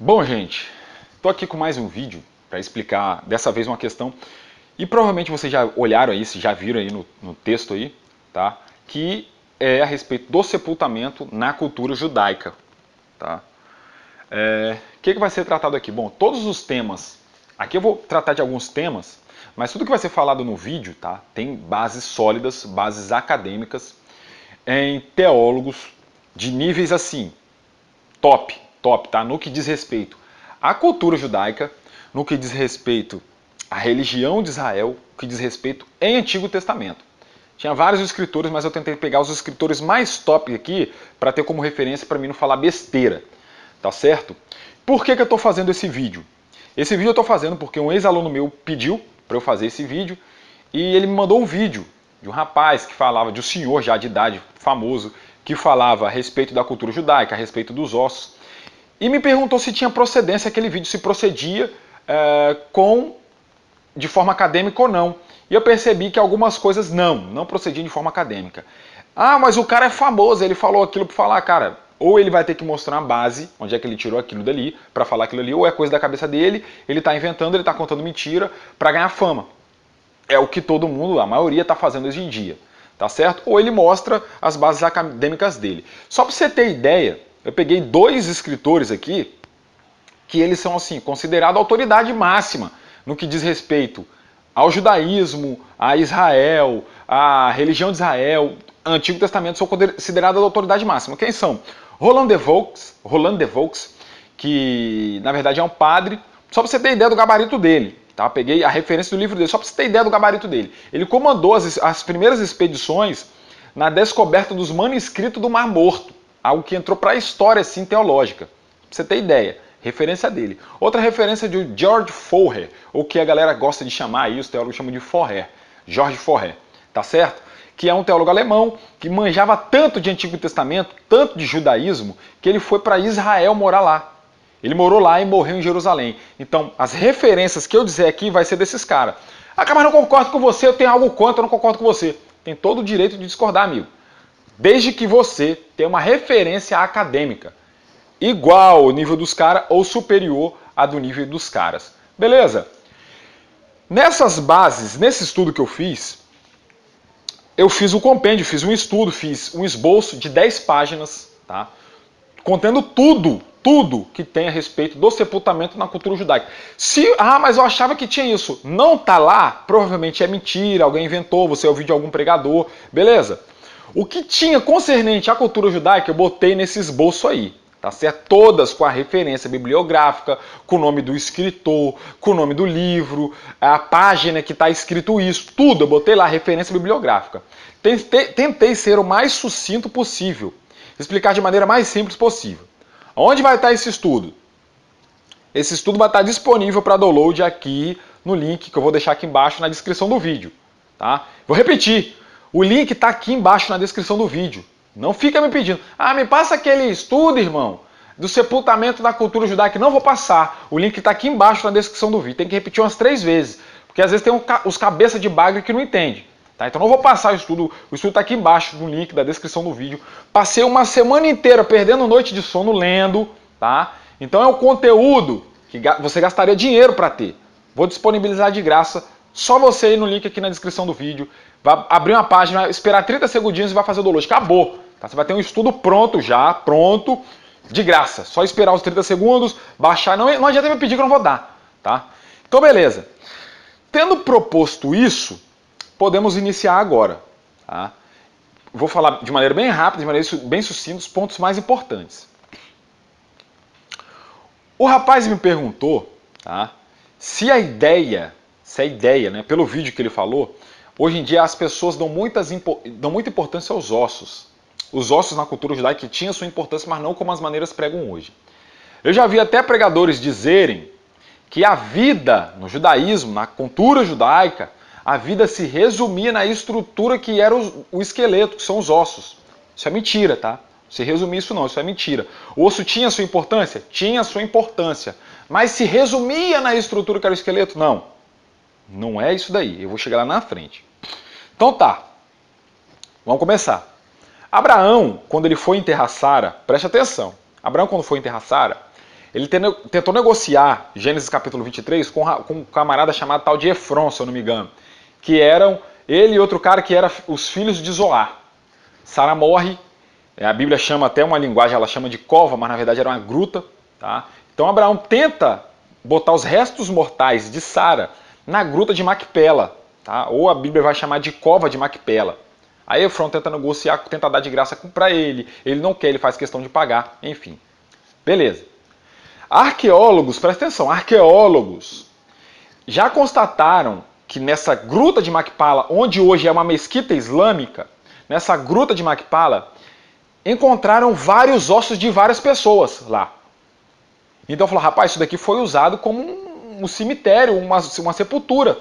Bom, gente, estou aqui com mais um vídeo para explicar dessa vez uma questão e provavelmente vocês já olharam aí, já viram aí no texto aí, tá? Que é a respeito do sepultamento na cultura judaica, tá? O que vai ser tratado aqui? Bom, todos os temas, aqui eu vou tratar de alguns temas, mas tudo que vai ser falado no vídeo, tá? Tem bases sólidas, bases acadêmicas em teólogos de níveis assim, top, tá? No que diz respeito à cultura judaica, no que diz respeito à religião de Israel, no que diz respeito em Antigo Testamento. Tinha vários escritores, mas eu tentei pegar os escritores mais top aqui para ter como referência para mim não falar besteira, tá certo? Por que eu estou fazendo esse vídeo? Esse vídeo eu estou fazendo porque um ex-aluno meu pediu para eu fazer esse vídeo e ele me mandou um vídeo de um rapaz que falava, de um senhor já de idade famoso, que falava a respeito da cultura judaica, a respeito dos ossos, e me perguntou se tinha procedência aquele vídeo, se procedia de forma acadêmica ou não. E eu percebi que algumas coisas não procediam de forma acadêmica. Ah, mas o cara é famoso, ele falou aquilo para falar, cara, ou ele vai ter que mostrar uma base, onde é que ele tirou aquilo dali, para falar aquilo ali, ou é coisa da cabeça dele, ele está inventando, ele está contando mentira para ganhar fama. É o que todo mundo, a maioria, está fazendo hoje em dia, tá certo? Ou ele mostra as bases acadêmicas dele. Só para você ter ideia, eu peguei dois escritores aqui que eles são assim considerados autoridade máxima no que diz respeito ao judaísmo, a Israel, a religião de Israel, Antigo Testamento são considerados autoridade máxima. Quem são? Roland de Vaux, que na verdade é um padre, só para você ter ideia do gabarito dele. Tá? Peguei a referência do livro dele, só para você ter ideia do gabarito dele. Ele comandou as primeiras expedições na descoberta dos manuscritos do Mar Morto, algo que entrou para a história assim, teológica. Pra você ter ideia, referência dele. Outra referência de George Forrer, ou que a galera gosta de chamar aí, os teólogos chamam de Forrer, George Forrer, tá certo? Que é um teólogo alemão que manjava tanto de Antigo Testamento, tanto de judaísmo, que ele foi para Israel morar lá. Ele morou lá e morreu em Jerusalém. Então, as referências que eu dizer aqui vai ser desses caras. Ah, mas não concordo com você, eu tenho algo contra, eu não concordo com você. Tem todo o direito de discordar, amigo. Desde que você tenha uma referência acadêmica igual ao nível dos caras ou superior à do nível dos caras. Beleza? Nessas bases, nesse estudo que eu fiz o compêndio, fiz um estudo, fiz um esboço de 10 páginas, tá? Contendo tudo que tem a respeito do sepultamento na cultura judaica. Mas eu achava que tinha isso. Não tá lá, provavelmente é mentira, alguém inventou, você ouviu de algum pregador, beleza? O que tinha concernente à cultura judaica, eu botei nesse esboço aí, tá certo? Todas com a referência bibliográfica, com o nome do escritor, com o nome do livro, a página que está escrito isso, tudo eu botei lá, referência bibliográfica. Tentei ser o mais sucinto possível, explicar de maneira mais simples possível. Onde vai estar esse estudo? Esse estudo vai estar disponível para download aqui no link que eu vou deixar aqui embaixo na descrição do vídeo. Tá? Vou repetir, o link está aqui embaixo na descrição do vídeo. Não fica me pedindo, me passa aquele estudo, irmão, do sepultamento da cultura judaica. Não vou passar, o link está aqui embaixo na descrição do vídeo. Tem que repetir umas 3 vezes, porque às vezes tem os cabeça de bagre que não entende. Tá? Então não vou passar o estudo está aqui embaixo no link da descrição do vídeo. Passei uma semana inteira perdendo noite de sono lendo, tá? Então é um conteúdo que você gastaria dinheiro para ter. Vou disponibilizar de graça, só você ir no link aqui na descrição do vídeo, vai abrir uma página, esperar 30 segundinhos e vai fazer o download. Acabou! Tá? Você vai ter um estudo pronto já, pronto, de graça. Só esperar os 30 segundos, baixar, não adianta me pedir que eu não vou dar. Tá? Então beleza. Tendo proposto isso, podemos iniciar agora. Tá? Vou falar de maneira bem rápida, de maneira bem sucinta, os pontos mais importantes. O rapaz me perguntou, tá, se a ideia, né, pelo vídeo que ele falou, hoje em dia as pessoas dão muita importância aos ossos. Os ossos na cultura judaica que tinham sua importância, mas não como as maneiras pregam hoje. Eu já vi até pregadores dizerem que a vida no judaísmo, na cultura judaica, a vida se resumia na estrutura que era o esqueleto, que são os ossos. Isso é mentira, tá? Se resumir isso não, isso é mentira. O osso tinha sua importância? Tinha sua importância. Mas se resumia na estrutura que era o esqueleto? Não. Não é isso daí. Eu vou chegar lá na frente. Então tá. Vamos começar. Abraão, quando ele foi enterrar Sara, preste atenção. Abraão, quando foi enterrar Sara, Ele tentou negociar, Gênesis capítulo 23, com um camarada chamado tal de Efron, se eu não me engano, que eram ele e outro cara que eram os filhos de Zoar. Sara morre, a Bíblia chama até uma linguagem, ela chama de cova, mas na verdade era uma gruta. Tá? Então Abraão tenta botar os restos mortais de Sara na gruta de Macpela, tá? Ou a Bíblia vai chamar de cova de Macpela. Aí Efron tenta negociar, tenta dar de graça para ele não quer, ele faz questão de pagar, enfim. Beleza. Arqueólogos, presta atenção, arqueólogos já constataram que nessa gruta de Macpala, onde hoje é uma mesquita islâmica, nessa gruta de Macpala, encontraram vários ossos de várias pessoas lá. Então falou, rapaz, isso daqui foi usado como um cemitério, uma sepultura,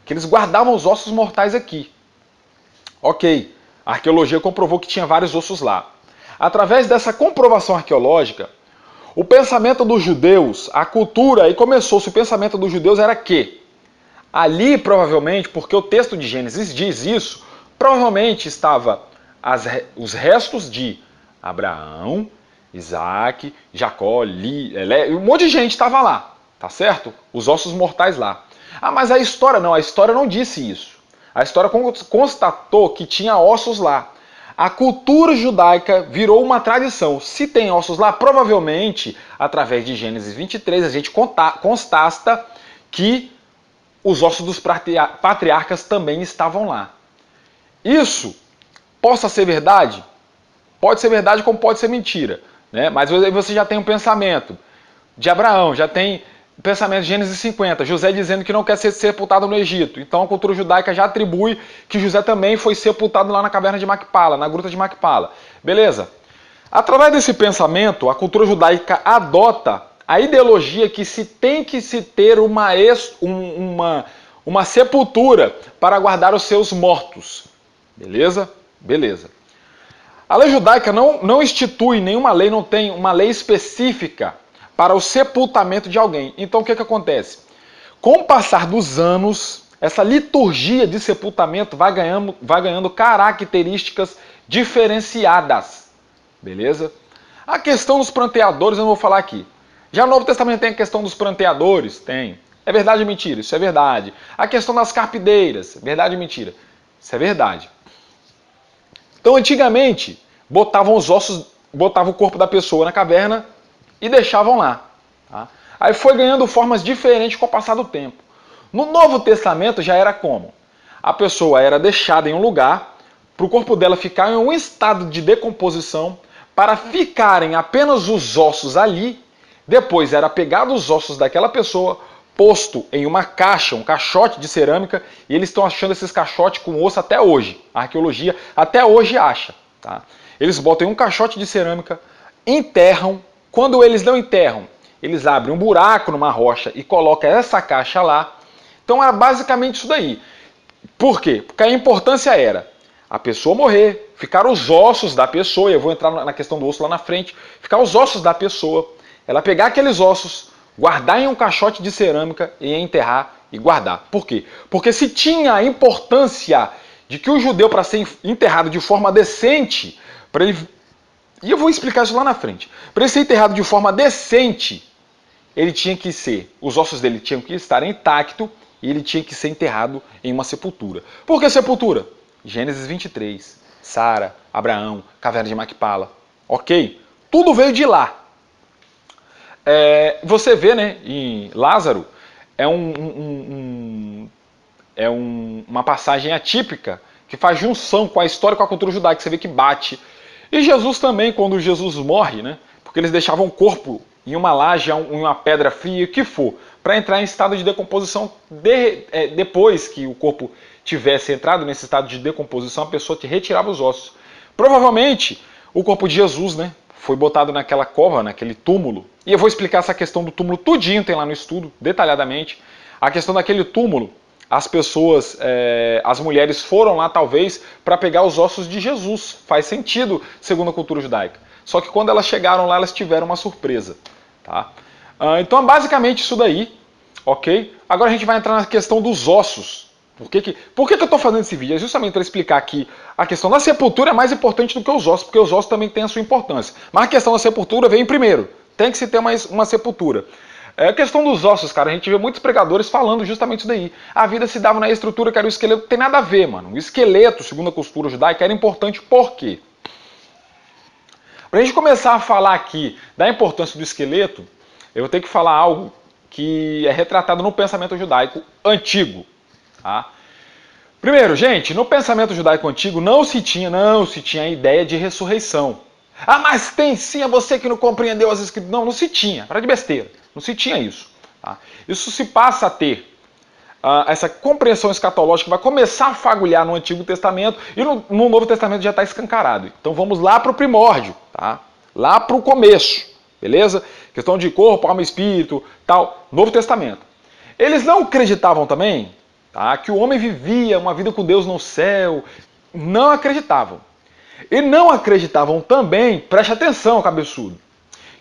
que eles guardavam os ossos mortais aqui. Ok, a arqueologia comprovou que tinha vários ossos lá. Através dessa comprovação arqueológica, o pensamento dos judeus, a cultura, aí começou-se o pensamento dos judeus era que ali provavelmente, porque o texto de Gênesis diz isso, provavelmente estava os restos de Abraão, Isaac, Jacó, um monte de gente estava lá, tá certo? Os ossos mortais lá. Ah, mas a história não disse isso. A história constatou que tinha ossos lá. A cultura judaica virou uma tradição. Se tem ossos lá, provavelmente, através de Gênesis 23, a gente constata que os ossos dos patriarcas também estavam lá. Isso possa ser verdade? Pode ser verdade como pode ser mentira. Né? Mas você já tem um pensamento de Abraão, já tem o pensamento de Gênesis 50, José dizendo que não quer ser sepultado no Egito. Então a cultura judaica já atribui que José também foi sepultado lá na caverna de Macpala, na gruta de Macpala. Beleza? Através desse pensamento, a cultura judaica adota a ideologia que se tem que se ter uma sepultura para guardar os seus mortos. Beleza? Beleza. A lei judaica não institui nenhuma lei, não tem uma lei específica para o sepultamento de alguém. Então o que acontece? Com o passar dos anos, essa liturgia de sepultamento vai ganhando características diferenciadas. Beleza? A questão dos pranteadores eu não vou falar aqui. Já no Novo Testamento tem a questão dos pranteadores? Tem. É verdade ou mentira? Isso é verdade. A questão das carpideiras? Verdade ou mentira? Isso é verdade. Então, antigamente, botavam o corpo da pessoa na caverna e deixavam lá. Tá? Aí foi ganhando formas diferentes com o passar do tempo. No Novo Testamento já era como? A pessoa era deixada em um lugar, para o corpo dela ficar em um estado de decomposição, para ficarem apenas os ossos ali, depois era pegado os ossos daquela pessoa, posto em uma caixa, um caixote de cerâmica, e eles estão achando esses caixotes com osso até hoje. A arqueologia até hoje acha. Tá? Eles botam em um caixote de cerâmica, enterram. Quando eles não enterram, eles abrem um buraco numa rocha e colocam essa caixa lá. Então era basicamente isso daí. Por quê? Porque a importância era a pessoa morrer, ficar os ossos da pessoa, e eu vou entrar na questão do osso lá na frente, ficar os ossos da pessoa, ela pegar aqueles ossos, guardar em um caixote de cerâmica e enterrar e guardar. Por quê? Porque se tinha a importância de que o judeu, para ser enterrado de forma decente, para ele... E eu vou explicar isso lá na frente. Para ele ser enterrado de forma decente, ele tinha que ser... Os ossos dele tinham que estar intactos e ele tinha que ser enterrado em uma sepultura. Por que sepultura? Gênesis 23, Sara, Abraão, caverna de Macpala. Ok? Tudo veio de lá. Você vê, né, em Lázaro, uma passagem atípica que faz junção com a história e com a cultura judaica, você vê que bate. E Jesus também, quando Jesus morre, né, porque eles deixavam o corpo em uma laje, em uma pedra fria, o que for, para entrar em estado de decomposição. Depois que o corpo tivesse entrado nesse estado de decomposição, a pessoa te retirava os ossos. Provavelmente, o corpo de Jesus, né, foi botado naquela cova, naquele túmulo. E eu vou explicar essa questão do túmulo tudinho, tem lá no estudo, detalhadamente. A questão daquele túmulo, as pessoas, as mulheres foram lá talvez para pegar os ossos de Jesus. Faz sentido, segundo a cultura judaica. Só que quando elas chegaram lá, elas tiveram uma surpresa. Tá? Então, basicamente isso daí, ok? Agora a gente vai entrar na questão dos ossos. Por que eu estou fazendo esse vídeo? É justamente para explicar que a questão da sepultura é mais importante do que os ossos, porque os ossos também têm a sua importância. Mas a questão da sepultura vem primeiro, Tem que se ter uma sepultura. A questão dos ossos, cara, a gente vê muitos pregadores falando justamente isso daí. A vida se dava na estrutura que era o esqueleto, não tem nada a ver, mano. O esqueleto, segundo a cultura judaica, era importante por quê? Pra gente começar a falar aqui da importância do esqueleto, eu vou ter que falar algo que é retratado no pensamento judaico antigo. Tá? Primeiro, gente, no pensamento judaico antigo não se tinha a ideia de ressurreição. Ah, mas tem sim, é você que não compreendeu as escrituras. Não se tinha, para de besteira. Não se tinha isso. Tá? Isso se passa a ter essa compreensão escatológica vai começar a fagulhar no Antigo Testamento e no Novo Testamento já está escancarado. Então vamos lá para o primórdio, tá? Lá para o começo, beleza? Questão de corpo, alma e espírito, tal, Novo Testamento. Eles não acreditavam também, tá, que o homem vivia uma vida com Deus no céu. Não acreditavam. E não acreditavam também, preste atenção, cabeçudo,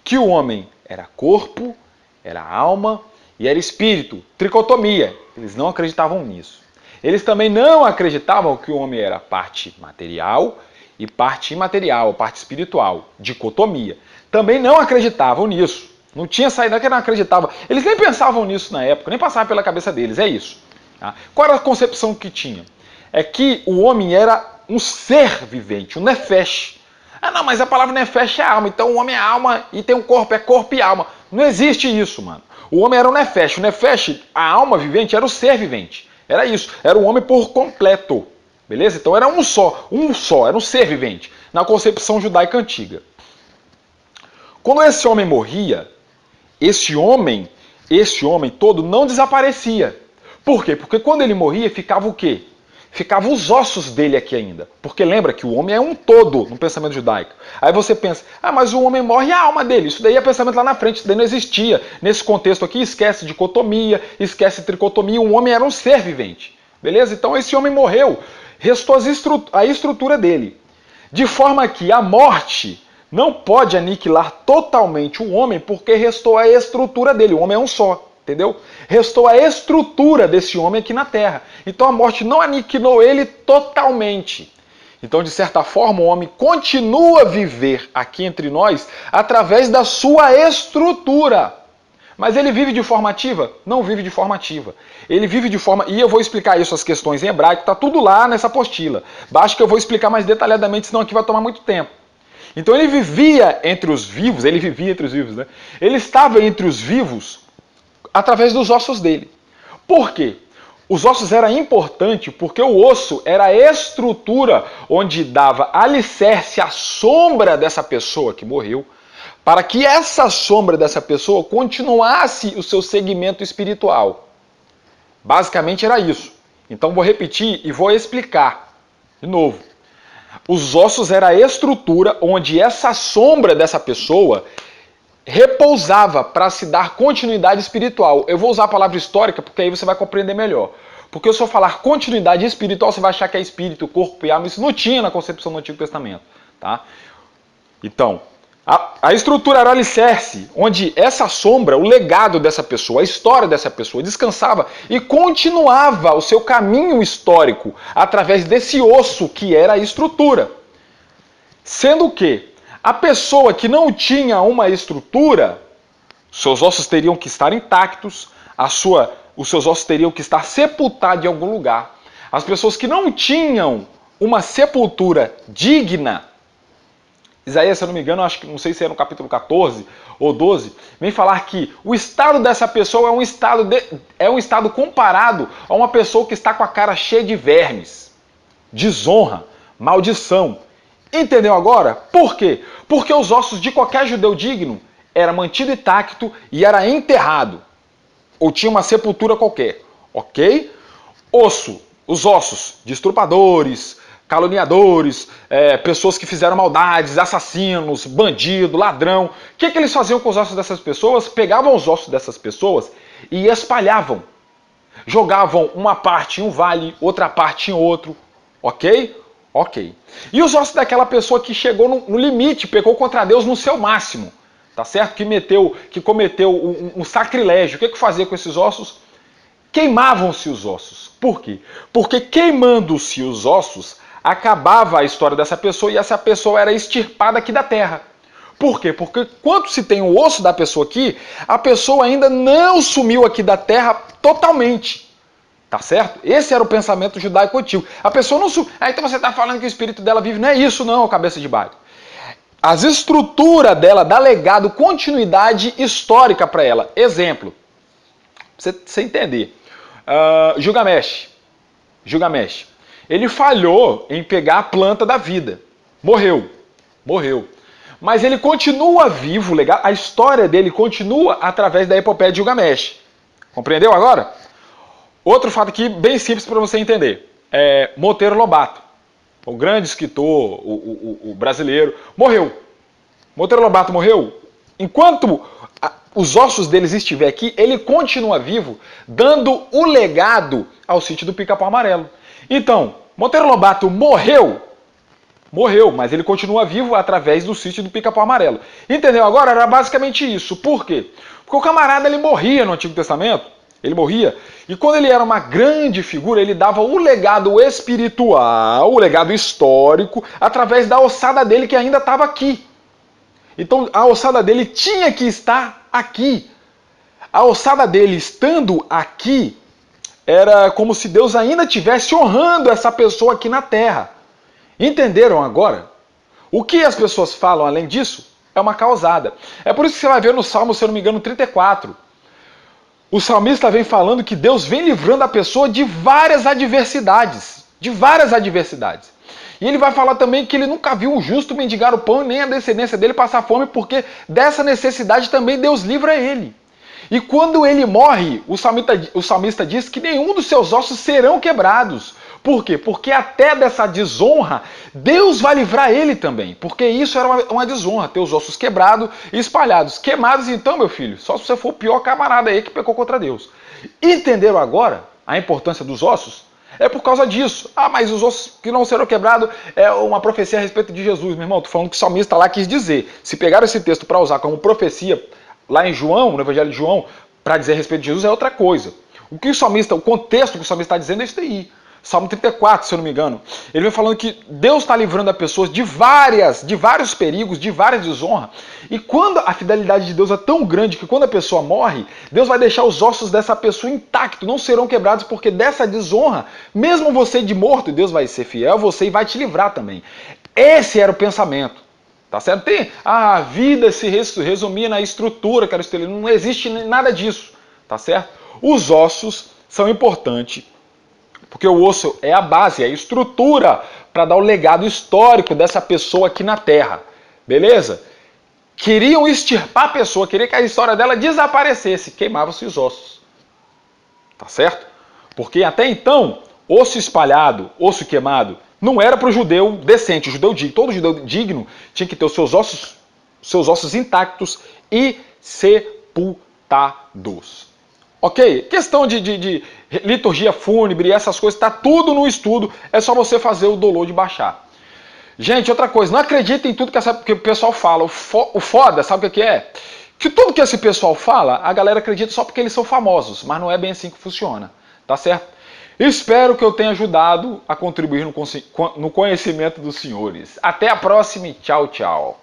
que o homem era corpo, era alma e era espírito, tricotomia. Eles não acreditavam nisso. Eles também não acreditavam que o homem era parte material e parte imaterial, parte espiritual, dicotomia. Também não acreditavam nisso. Não tinha saída que não acreditava. Eles nem pensavam nisso na época, nem passava pela cabeça deles, é isso. Tá? Qual era a concepção que tinha? É que o homem era um ser vivente, um nefesh. Ah, não, mas a palavra nefesh é alma, então o homem é alma e tem um corpo, é corpo e alma. Não existe isso, mano. O homem era um nefesh. O nefesh, a alma vivente, era o ser vivente. Era isso, era o homem por completo. Beleza? Então era um só, era um ser vivente, na concepção judaica antiga. Quando esse homem morria, esse homem todo não desaparecia. Por quê? Porque quando ele morria, ficava o quê? Ficavam os ossos dele aqui ainda. Porque lembra que o homem é um todo no pensamento judaico. Aí você pensa, ah, mas o homem morre e a alma dele. Isso daí é pensamento lá na frente, isso daí não existia. Nesse contexto aqui, esquece dicotomia, esquece tricotomia, o homem era um ser vivente. Beleza? Então esse homem morreu, restou a estrutura dele. De forma que a morte não pode aniquilar totalmente o homem, porque restou a estrutura dele. O homem é um só. Entendeu? Restou a estrutura desse homem aqui na Terra. Então a morte não aniquilou ele totalmente. Então, de certa forma, o homem continua a viver aqui entre nós através da sua estrutura. Mas ele vive de forma ativa? Não vive de forma ativa. Ele vive de forma... E eu vou explicar isso, as questões em hebraico, está tudo lá nessa apostila. Basta que eu vou explicar mais detalhadamente, senão aqui vai tomar muito tempo. Então ele vivia entre os vivos, né? Ele estava entre os vivos através dos ossos dele. Por quê? Os ossos eram importantes porque o osso era a estrutura onde dava alicerce à sombra dessa pessoa que morreu, para que essa sombra dessa pessoa continuasse o seu segmento espiritual. Basicamente era isso. Então vou repetir e vou explicar de novo. Os ossos eram a estrutura onde essa sombra dessa pessoa repousava para se dar continuidade espiritual. Eu vou usar a palavra histórica porque aí você vai compreender melhor. Porque se eu falar continuidade espiritual, você vai achar que é espírito, corpo e alma. Isso não tinha na concepção do Antigo Testamento. Tá? Então, a estrutura era o alicerce, onde essa sombra, o legado dessa pessoa, a história dessa pessoa descansava e continuava o seu caminho histórico através desse osso que era a estrutura. Sendo que a pessoa que não tinha uma estrutura, seus ossos teriam que estar intactos, os seus ossos teriam que estar sepultados em algum lugar. As pessoas que não tinham uma sepultura digna, Isaías, se eu não me engano, não sei se é no capítulo 14 ou 12, vem falar que o estado dessa pessoa é um estado comparado a uma pessoa que está com a cara cheia de vermes, desonra, maldição. Entendeu agora? Por quê? Porque os ossos de qualquer judeu digno era mantido intacto e era enterrado. Ou tinha uma sepultura qualquer. Ok? Os ossos de estrupadores, caluniadores, pessoas que fizeram maldades, assassinos, bandido, ladrão. O que eles faziam com os ossos dessas pessoas? Pegavam os ossos dessas pessoas e espalhavam. Jogavam uma parte em um vale, outra parte em outro. Ok? Ok. E os ossos daquela pessoa que chegou no limite, pecou contra Deus no seu máximo, tá certo? Que cometeu um sacrilégio. O que fazia com esses ossos? Queimavam-se os ossos. Por quê? Porque queimando-se os ossos, acabava a história dessa pessoa e essa pessoa era extirpada aqui da terra. Por quê? Porque quando se tem o osso da pessoa aqui, a pessoa ainda não sumiu aqui da terra totalmente. Tá certo? Esse era o pensamento judaico antigo. A pessoa não sumiu. Ah, então você está falando que o espírito dela vive. Não é isso não, cabeça de baile. As estruturas dela dá legado, continuidade histórica para ela. Exemplo, pra você entender. Gilgamesh. Ele falhou em pegar a planta da vida. Morreu. Mas ele continua vivo, legal? A história dele continua através da epopeia de Gilgamesh. Compreendeu agora? Outro fato aqui bem simples para você entender. Monteiro Lobato, o grande escritor, o brasileiro, morreu. Monteiro Lobato morreu. Enquanto os ossos deles estiver aqui, ele continua vivo, dando o legado ao sítio do Pica-Pau Amarelo. Então, Monteiro Lobato morreu, mas ele continua vivo através do sítio do Pica-Pau Amarelo. Entendeu? Agora era basicamente isso. Por quê? Porque o camarada ele morria no Antigo Testamento, ele morria, e quando ele era uma grande figura, ele dava o legado espiritual, o legado histórico, através da ossada dele que ainda estava aqui. Então a ossada dele tinha que estar aqui. A ossada dele estando aqui, era como se Deus ainda estivesse honrando essa pessoa aqui na terra. Entenderam agora? O que as pessoas falam além disso é uma causada. É por isso que você vai ver no Salmo, se eu não me engano, 34. O salmista vem falando que Deus vem livrando a pessoa de várias adversidades. E ele vai falar também que ele nunca viu um justo mendigar o pão e nem a descendência dele passar fome, porque dessa necessidade também Deus livra ele. E quando ele morre, o salmista diz que nenhum dos seus ossos serão quebrados. Por quê? Porque até dessa desonra, Deus vai livrar ele também. Porque isso era uma desonra, ter os ossos quebrados e espalhados. Queimados então, meu filho, só se você for o pior camarada aí que pecou contra Deus. Entenderam agora a importância dos ossos? É por causa disso. Ah, mas os ossos que não serão quebrados é uma profecia a respeito de Jesus. Meu irmão, tô falando que o salmista lá quis dizer. Se pegaram esse texto para usar como profecia lá em João, no Evangelho de João, para dizer a respeito de Jesus é outra coisa. O contexto que o salmista está dizendo é isso daí. Salmo 34, se eu não me engano. Ele vem falando que Deus está livrando a pessoas de vários perigos, de várias desonras. E quando a fidelidade de Deus é tão grande que quando a pessoa morre, Deus vai deixar os ossos dessa pessoa intactos, não serão quebrados, porque dessa desonra, mesmo você de morto, Deus vai ser fiel a você e vai te livrar também. Esse era o pensamento. Tá certo? A vida se resumia na estrutura, não existe nada disso. Tá certo? Os ossos são importantes. Porque o osso é a base, é a estrutura para dar o legado histórico dessa pessoa aqui na Terra. Beleza? Queriam extirpar a pessoa, queriam que a história dela desaparecesse. Queimavam-se os ossos. Tá certo? Porque até então, osso espalhado, osso queimado, não era para o judeu decente, o judeu digno. Todo judeu digno tinha que ter os seus ossos intactos e sepultados. Ok? Questão de liturgia fúnebre, essas coisas, está tudo no estudo, é só você fazer o download e baixar. Gente, outra coisa, não acredita em tudo que o pessoal fala. O foda, sabe o que é? Que tudo que esse pessoal fala, a galera acredita só porque eles são famosos, mas não é bem assim que funciona, tá certo? Espero que eu tenha ajudado a contribuir no conhecimento dos senhores. Até a próxima e tchau, tchau.